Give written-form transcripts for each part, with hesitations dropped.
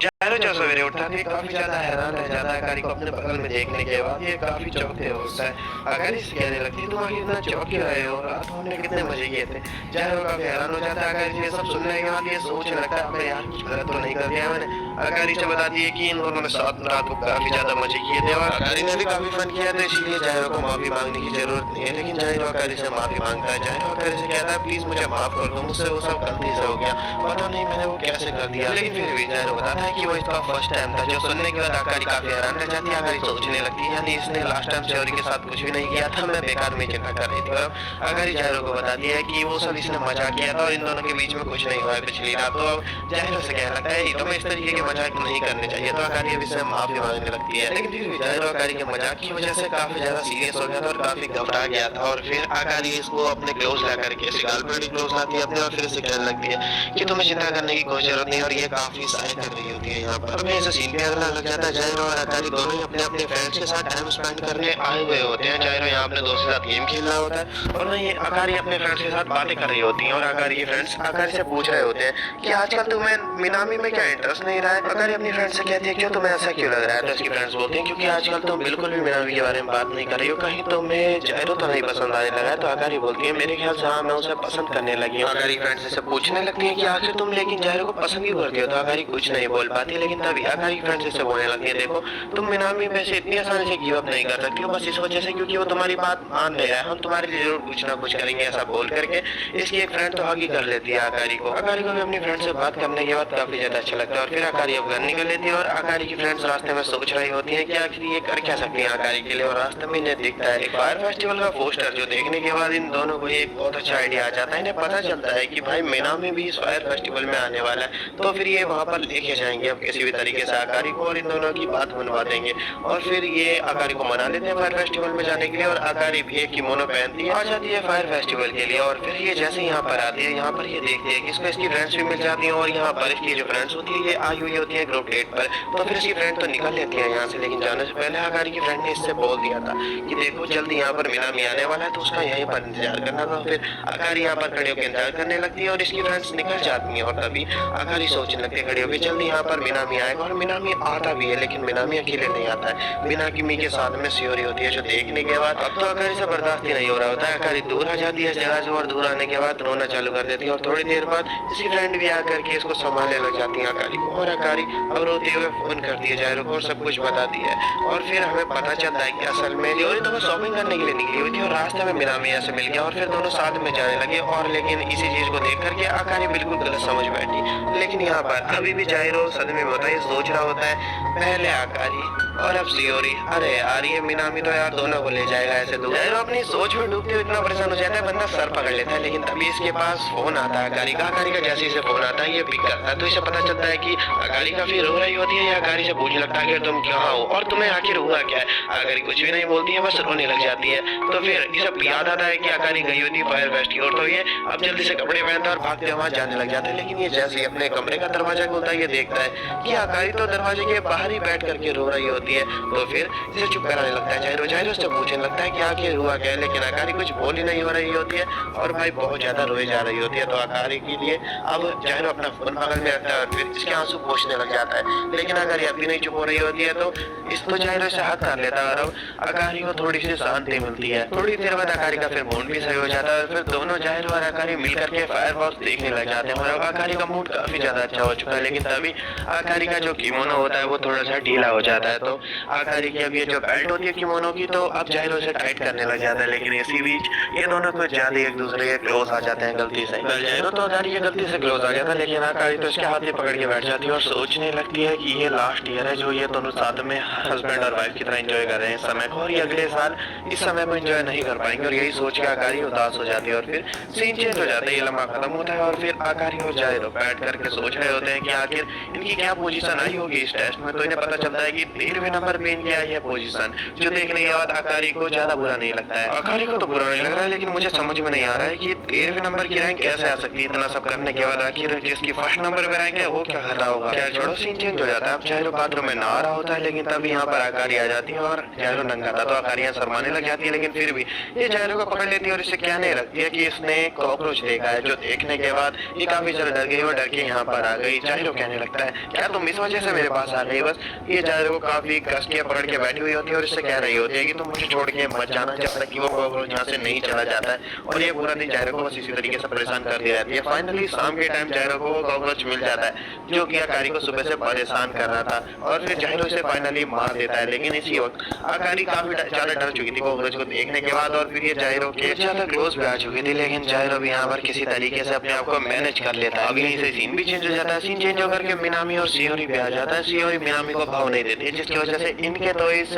जायरो जो सवेरे उठा थे काफी ज्यादा हैरान रह जाता है अकारी को अपने बगल में देखने के बाद। ये काफी चौंकते हो उससे अकारी से कहने लगती तुम आखिर इतना चौंक क्यों रहे हो, रात को हमने कितने मजे किए थे। जायरो काफी हैरान हो जाता है अकारी से ये सब सुनने के बाद। ये सोचने लगता है अबे यार कुछ गलत तो नहीं कर दिया मैंने। अकारी से बताती है कि इन दोनों ने साथ रात को काफी ज्यादा मजे किए थे और अकारी ने भी काफी फन किया था, इसीलिए जायरो को माफी मांगने की जरूरत नहीं है। लेकिन जायरो अकारी से माफी मांगता है। जायरो अकारी से कहता है प्लीज मुझे माफ कर दो, मुझसे वो सब गलती से हो गया, पता नहीं मैंने वो कैसे कर दिया। लेकिन फिर भी जायरो बताता है कि वो इसका फर्स्ट टाइम था। जो सुनने के बाद अकारी काफी हैरान रह जाती है। अकारी सोचने लगती है यानी इसने लास्ट टाइम चोरी के साथ कुछ भी नहीं किया था, मैं बेकार में चिंता कर रही थी। और अकारी जायरो को बताती है कि वो सब इसने मजाक किया था और इन दोनों के बीच में कुछ नहीं हुआ है पिछली रात। तो अब जायरो से कहने लगता है तुम्हें इस तरीके के मजाक नहीं करने चाहिए। तो अकारी अब इससे माफी मांगने लगती है। लेकिन फिर भी जायरो अकारी के मजाक की वजह से काफी ज्यादा सीरियस हो गया था और काफी घबरा गया था। और फिर अकारी इसको अपने क्लोज ला करके इसे गर्लफ्रेंड क्लोज लाती है अपने और फिर इसे कहने लगती है कि तुम्हें चिंता करने की कोई जरूरत नहीं। और ये काफी सहायता कर रही होती है यहाँ पर। हमें ऐसा सीन पे अगला लग जाता है। जायरो और अकारी दोनों ही अपने अपने फ्रेंड्स के साथ टाइम स्पेंड करने आए हुए होते हैं। जायरो यहाँ अपने दोस्त के साथ गेम खेल रहा होता है और वहीं अकारी अपने फ्रेंड्स के साथ बातें कर रही होती हैं। और अकारी के फ्रेंड्स अकारी से पूछ रहे होते हैं कि आजकल तुम्हें मिनामी में क्या इंटरेस्ट नहीं रहा है। अकारी अपनी फ्रेंड से कहती है क्यों तुम्हें ऐसा क्यों लग रहा है। तो उसकी फ्रेंड्स बोलते हैं क्योंकि आजकल तुम बिल्कुल भी मिनामी के बारे में बात नहीं कर रही हो, कहीं तुम्हें जायरो तो नहीं पसंद आने लगा है। तो अकारी बोलती है मेरे ख्याल से हाँ मैं उसे पसंद करने लगी हूँ। अकारी फ्रेंड्स से पूछने लगती है कि आखिर तुम लेकिन जायरो को पसंद क्यों करती हो। तो अकारी कुछ नहीं बोल पाती। लेकिन तभी अकारी फ्रेंड्स से बोलने लगती है देखो तुम मिनामी में से इतनी आसानी से गिव अप नहीं कर सकती हो बस इस वजह से क्योंकि वो तुम्हारी बात मान ले रहा है, हम तुम्हारे लिए जरूर कुछ ना कुछ करेंगे। ऐसा बोल करके इसकी एक फ्रेंड तो आगे कर लेती है अकारी को। अकारी को भी अपनी फ्रेंड से बात करने के बाद काफी ज्यादा अच्छा लगता है और फिर अकारी अब घर निकल लेती है। और अकारी की फ्रेंड्स रास्ते में सोच रही होती है कि आखिर ये कर क्या सकती है अकारी के लिए। और रास्ते में इन्हें दिखता है एक फायर फेस्टिवल का पोस्टर, जो देखने के बाद इन दोनों को एक बहुत अच्छा आइडिया आ जाता है। इन्हें पता चलता है कि भाई मिनामी भी इस फायर फेस्टिवल में आने वाला है, तो फिर ये वहाँ पर लेके जाएंगे अब किसी भी तरीके से अकारी को और इन दोनों की बात मनवा देंगे। और फिर ये अकारी को मना लेते हैं फायर फेस्टिवल में जाने के लिए। और अकारी भी एक किमोनो पहनती है आ जाती है फायर फेस्टिवल के लिए। और फिर ये जैसे यहाँ पर आती है यहाँ पर ये देखती है कि इसको इसकी फ्रेंड्स भी मिल जाती हैं और यहाँ पर इसकी जो फ्रेंड्स होती है ये आई हुई होती है ग्रुप डेट पर। तो फिर इसकी फ्रेंड तो निकल लेती है यहाँ से। लेकिन जाने से पहले अकारी की फ्रेंड ने इससे बोल दिया था कि देखो जल्दी यहाँ पर मिनामी आने वाला है तो उसका यहीं पर इंतजार करना। तो फिर अकारी यहाँ पर खड़े होकर इंतजार करने लगती है और इसकी फ्रेंड्स निकल जाती हैं। और तभी अकारी सोचने लगती है खड़ी होकर जल्दी यहाँ पर मिनामी आएगा। और मिनामी आता भी है लेकिन मिनामी अकेले नहीं आता है, बिना किमी के साथ में सियोरी होती है। जो देखने के बाद अब तो अकारी से बर्दाश्त ही नहीं हो रहा होता है। अकारी दूर आ जाती है इस जगह से और दूर आने के बाद रोना चालू कर देती है। और थोड़ी देर बाद इसकी फ्रेंड भी आकर के इसको संभालने लग जाती है अकारी को। और अकारी अब रोते हुए फोन करती है जायरो को और सब कुछ बताती है। और फिर हमें पता चलता है कि असल में सियोरी तो शॉपिंग करने के लिए निकली हुई थी और रास्ते में मिनामी ऐसे मिल गया और फिर दोनों साथ में जाने लगे। और लेकिन इसी चीज को देख करके अकारी बिल्कुल गलत समझ बैठी। लेकिन यहाँ पर अभी भी जायरो सदमे में होता है, सोच रहा होता है पहले अकारी और अब सियोरी, अरे यार ये मिनामी तो यार दोनों को ले जाएगा ऐसे दूर। जायरो अपनी सोच में डूबते हुए इतना परेशान हो जाता है बंदा सर पकड़ लेता है। लेकिन तभी इसके पास फोन आता है अकारी का जैसे इसे फोन आता है ये पिक करता है। तो इसे पता चलता है कि अकारी काफी रो रही होती है। या अकारी से पूछने लगता है कि तुम कहाँ हो और तुम्हें आखिर हुआ क्या है। अकारी कुछ भी नहीं बोलती है, बस रोने लग जाती है। तो फिर इसे याद आता है कि अकारी गई होती है फायर फेस्टिवल। तो ये अब जल्दी से कपड़े पहनता है और भागते वहां जाने लग जाते हैं। लेकिन ये जैसे ही अपने कमरे का दरवाजा खोलता है ये देखता है कि अकारी तो दरवाजे के बाहर ही बैठ करके रो रही होती है। तो फिर इसे चुप कराने लगता है जायरो। जायरो से पूछने लगता है कि आखिर हुआ क्या है। लेकिन अकारी कुछ बोल ही नहीं हो रही होती है और भाई बहुत ज्यादा रोए जा रही होती है। तो अकारी के लिए अब जायरो अपना फोन बगल में रखता है और फिर इसके आंसू पोंछने लग जाता है। लेकिन अकारी अभी नहीं चुप हो रही होती है तो इसको जायरो से हाथ कर लेता है और अब अकारी को थोड़ी सी शांति मिलती है। थोड़ी देर बाद अकारी का फिर मूड भी सही हो जाता है और फिर दोनों जायरो और अकारी मिल करके फायर वर्क्स देखने लग जाते हैं। और अब अकारी का मूड काफी ज्यादा अच्छा हो चुका है। लेकिन तभी अकारी का जो किमोनो होता है वो थोड़ा सा ढीला हो जाता है। तो अकारी की अब ये जो बेल्ट होती है किमोनो की तो अब जायरो से टाइट करने लग जाता है। लेकिन इसी बीच ये दोनों कुछ ज्यादा एक दूसरे के क्लोज आ जाते हैं गलती से। जायरो तो अकारी के गलती से क्लोज आ गया था लेकिन अकारी तो इसके हाथ में पकड़ के बैठ जाती है और सोचने लगती है कि ये लास्ट ईयर है जो ये दोनों साथ में हस्बैंड और वाइफ की तरह एंजॉय कर रहे हैं इस समय को, और ये अगले साल इस समय को एंजॉय नहीं कर पाएंगे। और यही सोच के अकारी उदास हो जाती है और फिर सीन चेंज हो जाता है। ये लम्हा खत्म होता है और फिर अकारी और जायरो बैठ करके सोच रहे होते हैं कि आखिर इनकी क्या पोजीशन आई होगी इस टेस्ट में। तो इन्हें पता चलता है कि 13वें नंबर पे इनकी आई है पोजीशन, जो देखने के बाद अकारी को ज्यादा बुरा नहीं लगता है। अकारी को तो बुरा नहीं लग रहा है लेकिन मुझे समझ में नहीं आ रहा है कि 13वें नंबर की रैंक कैसे आ सकती है इतना सब करने के बाद। आखिर जिसकी फर्स्ट नंबर पे रैंक है वो क्या कर रहा होगा। क्या छोड़ो, सीन चेंज हो जाता है। अब जाहिरो बाथरूम में नहा रहा होता है, लेकिन तभी यहाँ पर आकारी आ जाती है और जाहिरो नंगा था, तो आकारियाँ शर्माने लग जाती है, लेकिन फिर भी ये जाहिरो को पकड़ लेती है और इसे कहने लगती है कि इसने कॉकरोच देखा है, जो देखने के बाद ये काफी ज्यादा डर गई और डर के यहाँ पर आ गई। जाहिरो कहने लगता है क्या तुम इस वजह से मेरे पास आ गई? बस ये जाहिरो को काफी कस के पकड़ के बैठी हुई होती है और इससे कह रही होती है कि तुम मुझे छोड़ के मत जाना जब तक कि वो कॉकरोच यहाँ से नहीं चला जाता है। और ये पूरा दिन जाहिरो को बस इसी तरीके से परेशान करती रहती है। फाइनली शाम के टाइम जाहिरो को कॉकरोच मिल जाता है, जो कि आकारी को सुबह से परेशान कर रहा था, और फिर जाहिरो इसे फाइनली मार देता है। लेकिन इसी वक्त आकारी काफी ज्यादा डर चुकी थी कॉकरोच को देखने के बाद, और फिर ये जाहिरो के ज्यादा क्लोज भी आ चुकी थी, लेकिन जाहिरो भी यहाँ पर किसी तरीके से अपने आप को मैनेज कर लेता है। अब यहीं से सीन भी चेंज हो जाता है। सीन चेंज होकर के मिनामी और सियोरी भी आ जाता है। सियोरी मिनामी को भाव नहीं देती है, जिसकी वजह से इनके तो इस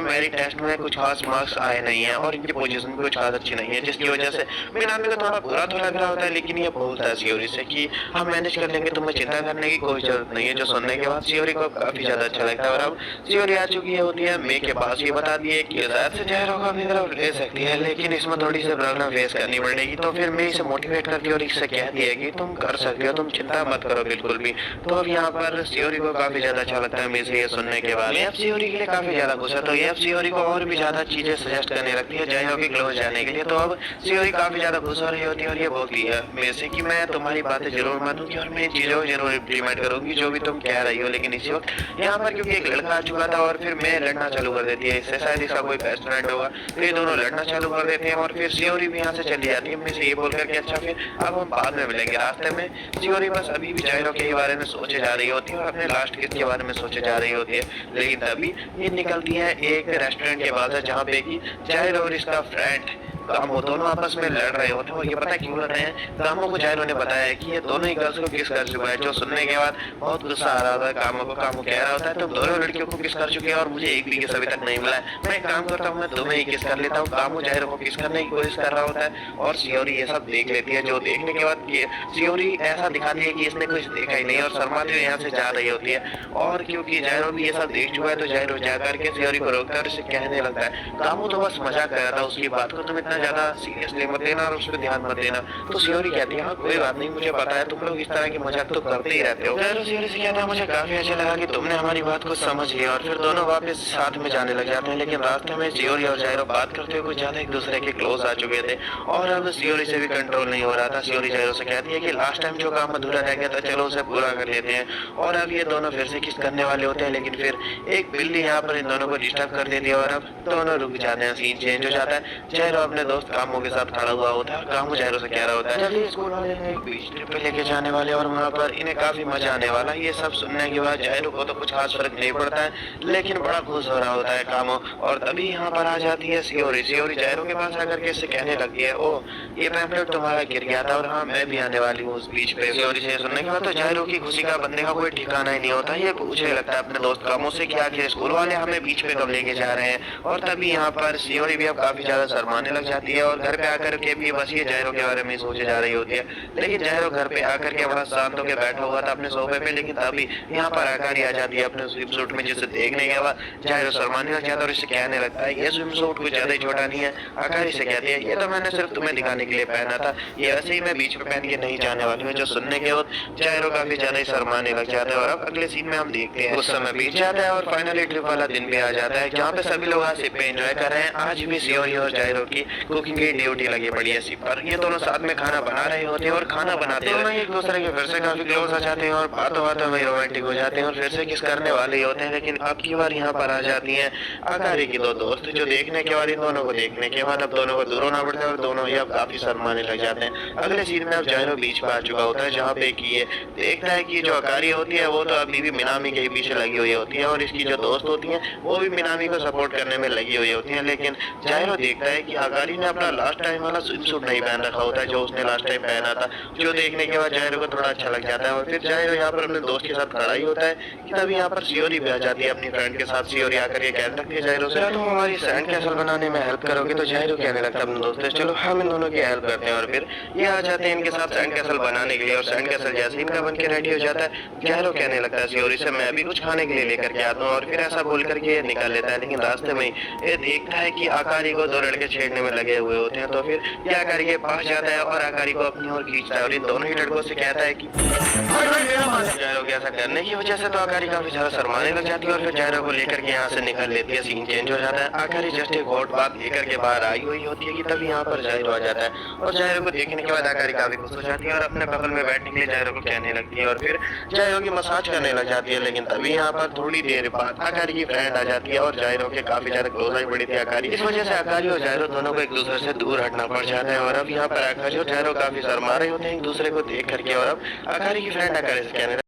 मेरिट टेस्ट में कुछ खास मार्क्स आए नहीं है और इनकी पोजीशन भी कुछ खास अच्छी नहीं है, जिसकी वजह से मिनामी को थोड़ा बुरा तो लग रहा होता है, लेकिन ये बोलता है सियोरी से कि हम मैनेज कर लेंगे, तुम्हें चिंता करने की कोई जरूरत नहीं है। जो सुनने के बाद सियोरी को काफी ज्यादा अच्छा लगता है। और अब सियोरी आ चुकी होती है मे के पास, ये बता दिए कि शायद से जाहिरो को अपनी तरफ ले सकती है, लेकिन इसमें थोड़ी सी प्रॉब्लम फेस करनी पड़ेगी। तो फिर मैं इसे मोटिवेट करती और इससे कहती है कि तुम कर सकते हो, तुम चिंता मत करो बिल्कुल भी। तो अब यहाँ पर सियोरी को काफी ज्यादा अच्छा लगता है मेरे से ये सुनने के बाद। ये सियोरी के लिए काफी ज्यादा खुश है, तो ये सियोरी को और भी ज्यादा चीजें सजेस्ट करने लगती है जाहिरो के क्लोज जाने के लिए। तो अब सियोरी काफी ज्यादा खुश हो रही होती है और ये बोलती है मेरे से कि मैं तुम्हारी बातें जरूर मानूंगी और मैं इन चीजों को जरूर इम्प्लीमेंट करूंगी जो भी तुम कह रही हो। लेकिन इसी वक्त यहाँ पर क्योंकि एक लड़का आ चुका था और फिर मैं लड़ना चालू कर देती है इससे, शायद इसका कोई बेस्ट फ्रेंड होगा, फिर दोनों लड़ना चालू कर देते हैं और फिर सियोरी भी यहाँ से चली जाती है। मैं से ये बोलकर के अच्छा फिर अब हम बाद में मिलेंगे। रास्ते में सियोरी बस अभी भी जाहिरो के बारे में सोचे जा रही होती है और अपने लास्ट किस के बारे में सोचे जा रही होती है, लेकिन तभी ये निकलती है एक रेस्टोरेंट के बाहर जहाँ पे कि जाहिरो और इसका फ्रेंड कामो दोनों आपस में लड़ रहे होते हैं। और ये पता क्यों लड़ रहे हैं? कामो को जाहिरो ने बताया कि ये दोनों ही गर्ल्स को किस कर चुका है, जो सुनने के बाद बहुत गुस्सा आ रहा होता है कामो को। कामो कह रहा होता है तुम दोनों लड़कियों को किस कर चुके हैं और मुझे एक भी किस अभी तक नहीं मिला है, मैं एक काम करता हूँ मैं तुम्हें ही किस कर लेता हूँ। कामो जाहिरो को किस करने की कोशिश कर रहा होता है और सियोरी ये सब देख लेती है, जो देखने के बाद सियोरी ऐसा दिखाती है कि इसने कुछ देखा ही नहीं और शर्माती हुई यहाँ से जा रही होती है। और क्योंकि जाहिरो भी ये सब देख चुका है तो जाहिरो जा करके सियोरी को रोकता है और इसे कहने लगता है कामो तो बस मजाक कर रहा था उसकी बात को, तुम इतना ज्यादा सीरियस मत देना और उस पर ध्यान मत देना। तो सियोरी कहती है हाँ कोई बात नहीं, मुझे पता है तुम लोग इस तरह की मजाक तो करते ही रहते हो। जाहिरो सियोरी से कहता है मुझे काफी अच्छा लगा कि तुमने हमारी बात को समझ लिया, और फिर दोनों वापस साथ में जाने लग जाते हैं। लेकिन रास्ते में सियोरी और जाहिरो बात करते हुए कुछ ज्यादा एक दूसरे के क्लोज आ चुके थे और अब सियोरी से भी कंट्रोल नहीं हो रहा था। सियोरी जाहिरो से कहती है कि लास्ट टाइम जो काम अधूरा रह गया था चलो उसे पूरा कर लेते हैं, और अब ये दोनों फिर से किस करने वाले होते हैं। लेकिन फिर एक बिल्ली यहाँ पर इन दोनों को डिस्टर्ब कर देती है और अब दोनों रुक जाते हैं। सीन चेंज हो जाता है, जाहिरो अपने दोस्त कामों के साथ खड़ा हुआ होता है और कामो जाहिरो से कह रहा होता है चलिए स्कूल वाले ने एक बीच ट्रिप पे लेके जाने वाले और वहाँ पर इन्हें काफी मजा आने वाला। ये सब सुनने के बाद जाहिरो को तो कुछ खास फर्क नहीं पड़ता है, लेकिन बड़ा खुश हो रहा होता है कामो। और तभी यहाँ पर आ जाती है सियोरी। सियोरी जाहिरो के पास आकर के इससे कहने लगती है ओ ये पैम्फलेट तुम्हारा गिर गया था और हाँ मैं भी आने वाली हूँ उस बीच पे। सियोरी से सुनने के बाद तो जाहिरो की खुशी का बनने का कोई ठिकाना ही नहीं होता। ये पूछने लगता है अपने दोस्त कामो से कि आखिर स्कूल वाले हमें बीच पे कब लेके जा रहे हैं। और तभी यहाँ पर सियोरी भी अब काफी ज्यादा शर्माने लग जाती है और घर पे आकर के भी बस ये जाहिरो के बारे में सोचे जा रही होती है। लेकिन जाहिरो घर पे आकर के बड़ा शांत होकर बैठा हुआ था अपने सोफे पे, लेकिन तभी यहाँ पर आकारी आ जाती है अपने स्विम सूट में, जिसे देखने के बाद जाहिरो शर्माने लग जाता है और इसे कहने लगता है ये स्विम सूट कुछ ज्यादा ही छोटा नहीं है। आकारी से कहती है ये तो मैंने सिर्फ तुम्हें दिखाने के लिए पहना था, ये वैसे ही मैं बीच में पहन के नहीं जाने वाली हूँ। जो सुनने के बाद जाहिरो काफी ज्यादा ही शर्माने लग जाता है। और अब अगले सीन में हम देखते हैं उस समय बीत जाता है और फाइनली ट्रिप वाला दिन भी आ जाता है, जहाँ पे सभी लोग आज पे एंजॉय कर रहे हैं। आज भी सियोरी और जाहिरो की कुकिंग की ड्यूटी लगी पड़ी है सिप पर। ये दोनों साथ में खाना बना रहे होते हैं और खाना बनाते हुए एक दूसरे के फिर से काफी क्लोज आ जाते हैं और बातों बातों में रोमांटिक हो जाते हैं और फिर से किस करने वाले होते हैं। लेकिन अब की बार यहाँ पर आ जाती हैं आकारी की दो दोस्त, जो देखने के बाद इन दोनों को देखने के बाद अब दोनों को दूर होना पड़ता है और दोनों ही अब काफी शर्माने लग जाते हैं। अगले सीन में अब जाहिरो बीच पर आ चुका होता है, जहाँ पे कि ये देखता है कि जो आकारी होती है वो तो अभी भी मिनामी के पीछे लगी हुई होती है और इसकी जो दोस्त होती है वो भी मिनामी को सपोर्ट करने में लगी हुई होती है। लेकिन जाहिरो देखता है कि आकारी ने अपना लास्ट टाइम वाला स्विम सूट नहीं पहन रखा होता है जो उसने लास्ट टाइम पहना था, जो देखने के बाद जाहिरो को थोड़ा अच्छा लग जाता है। और फिर जाहिरो यहाँ पर अपने दोस्त के साथ खड़ा ही होता है कि तभी यहाँ पर सियोरी भी आ जाती है अपनी फ्रेंड के साथ। सियोरी आकर ये कहने लगती है जाहिरो से तुम हमारी सैंड कैसल बनाने में हेल्प करोगे? तो जाहिरो कहने लगता है अपने दोस्त से चलो हम इन दोनों की हेल्प करते हैं। और फिर ये आ जाते हैं इनके साथ सैंड कैसल बनाने के लिए और सैंड कैसल जैसे इनका बन के रेडी हो जाता है जाहिरो कहने लगता है सियोरी से मैं अभी कुछ खाने के लिए लेकर के आता हूँ। और फिर ऐसा बोल करके ये निकल लेता है, लेकिन रास्ते में ये देखता है कि आकारी को दो लड़के छेड़ने में लगे लगे हुए होते हैं। तो फिर ये आकारी के पास जाता है और आकारी को अपनी ओर खींचता है और इन दोनों ही लड़कों से कहता है कि जायरो के ऐसा करने की वजह से तो आकारी काफी ज्यादा शर्माने लग जाती है और फिर जायरो को लेकर के यहाँ से निकल लेती है। सीन चेंज हो जाता है। आकारी जस्ट एक हॉट बात लेकर के बाहर आई हुई होती है कि तभी यहाँ पर जायरो आ जाता है और जायरो को देखने के बाद आकारी काफी खुश हो जाती है और अपने बगल में बैठने के लिए जायरो को कहने लगती है और फिर जायरो की मसाज करने लग जाती है। लेकिन तभी यहाँ पर थोड़ी देर बाद आकारी की फ्रेंड आ जाती है और जायरो के काफी ज्यादा क्लोज आई पड़ी थी आकारी। इस वजह से आकारी और जायरो दोनों को एक दूसरे से दूर हटना पड़ जाता है और अब यहाँ पर आकारी और जायरो काफी शर्मा रहे होते हैं एक दूसरे को देख करके और अब आकारी की फ्रेंड आकारी से कहने